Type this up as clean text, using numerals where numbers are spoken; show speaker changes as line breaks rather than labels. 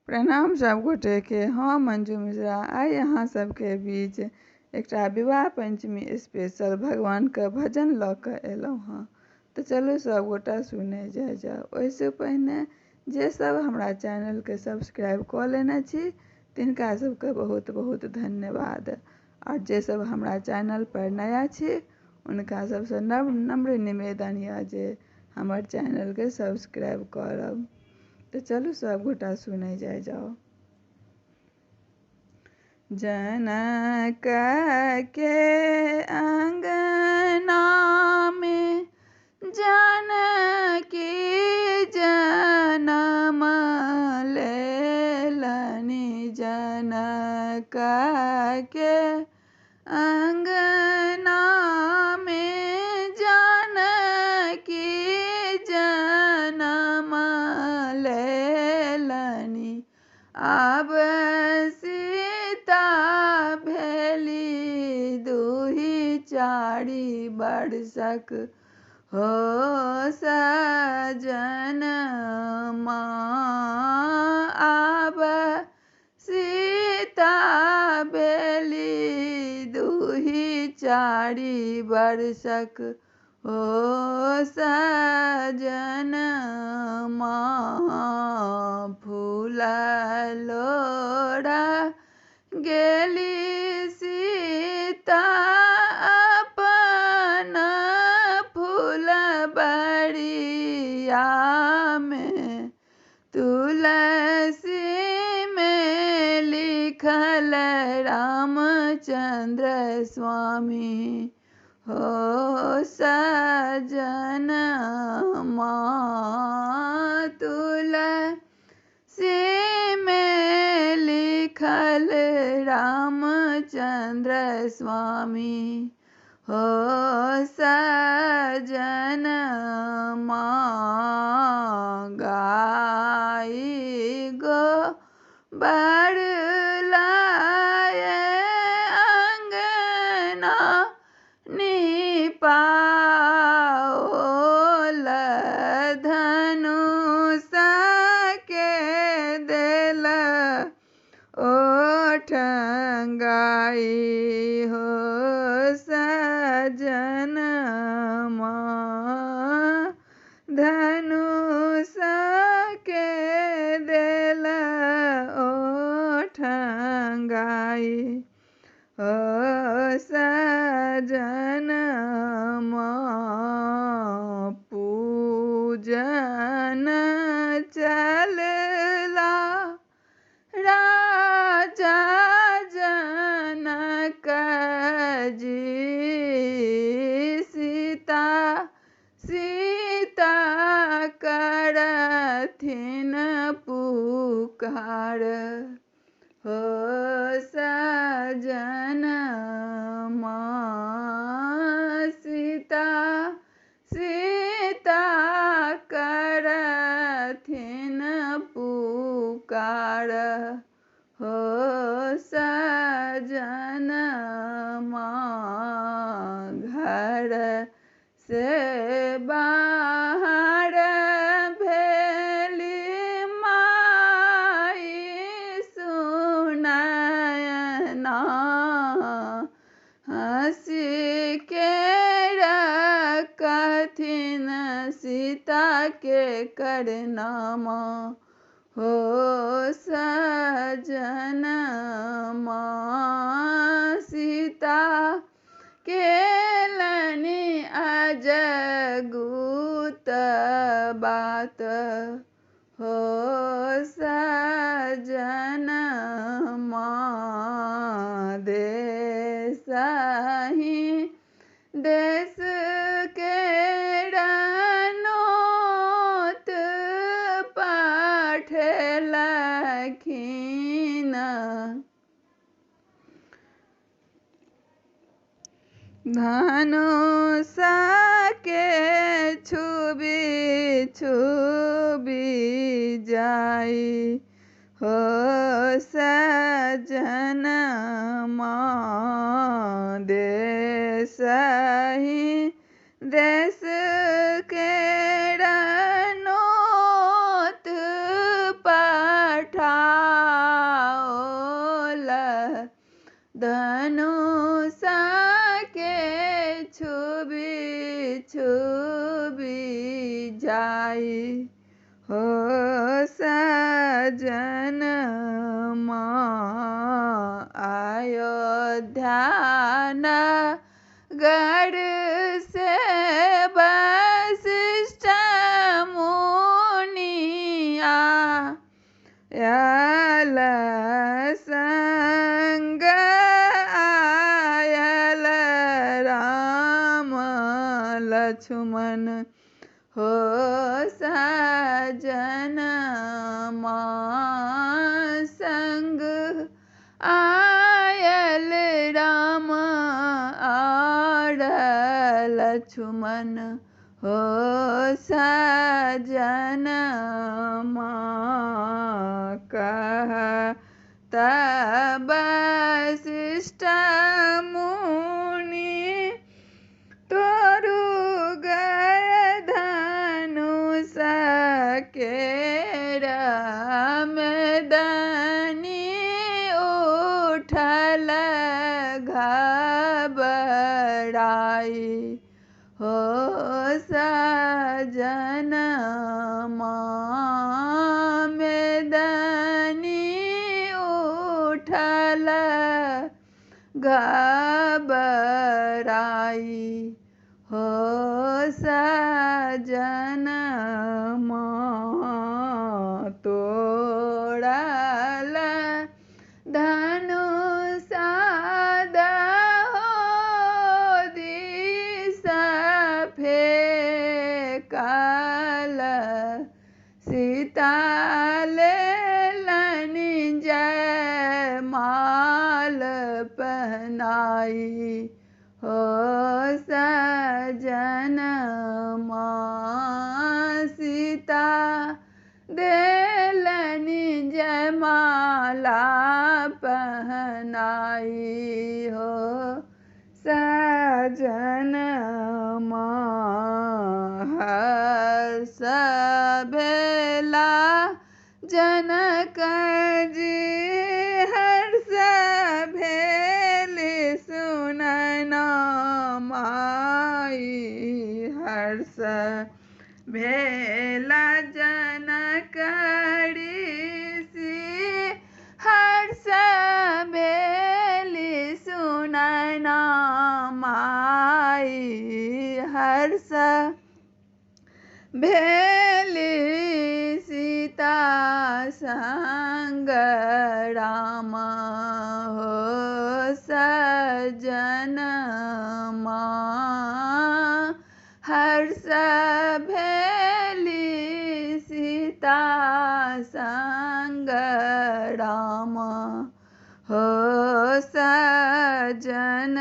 प्रणाम सब गोटे के। हम मंजू मिश्रा आइ अहाँ सबके बीच एकटा विवाह पंचमी स्पेशल भगवान के भजन लऽ कऽ एलहुँ हँ। तऽ चलू सब गोटा सुनै जाओ। ओहिसँ पहिने जे सब हमरा चैनल के सब्सक्राइब कऽ लेने छी तिनका सबके बहुत बहुत धन्यवाद। और जे सब हमरा चैनल पर नया छी उनका सबसे नम्र निवेदन यऽ जे हमर चैनल के सब्सक्राइब करब। तो चलू सब गोटा सुने जाओ। जनक के अंगना में जानकी जनम लेलनि। जनक के अंगना में जानकी जनम लेलनि। आब सीता भेली दुहि चारि बरसक हो सजन माँ। आब सीता भेली दुहि चारि बरसक हो सजन माँ। फूल लोढ़ा गेली सीता अपन फुलबरिया में। तुलसी में लिखल रामचंद्र स्वामी हो सजन माँ। तुलसी में लिखल रामचंद्र स्वामी हो सजन माँ। गाई गोबर लाए अंगना निपाओल। धनुष के देल ओठंगाई हो सजन माँ। धनुष के देल ओठंगाई हो सजन माँ। पूजन चलला राजा जनक जी। सीता करथिन पुकार हो सजन माँ। सीता करथिन पुकार हो सजन माँ। घर से बाहर भेली माई सुनयना। हंसी के रखथिन सीता के करनामा हो सजन माँ। सीता केलनि अजगूत बात हो सजन माँ। देसहि देश के रनोत पठेलखिन। धनुष के छुबी छुबी जाई हो सजन माँ। देसहि देश के रनोत पठा छुबी जाई हो सजन अयोध्या नगर से वशिष्ठ मुनिया आयल संग आयल राम लक्ष्मण हो सजन संग आयल राम और लक्ष्मण हो सजन कहत वशिष्ठ मुनि तोरु गए धनुष केरा मैदानी उठल घबराई हो सजन मैदानी उठल घबराई हो सजन तोड़ल धनुष दिस फेंकल सीता लेलनि जयमाल पहनाई हो सजन सीता देलनि जयमाला पहनाई हो सजन हर्ष भेला जनक जी हर्ष भेली सुनन माई हर्ष भेला जनक ऋषि हर्ष भेली सुनन माई हर्ष भेली सीता संग राम हो सजन हर्ष भेली सीता संग राम हो सजन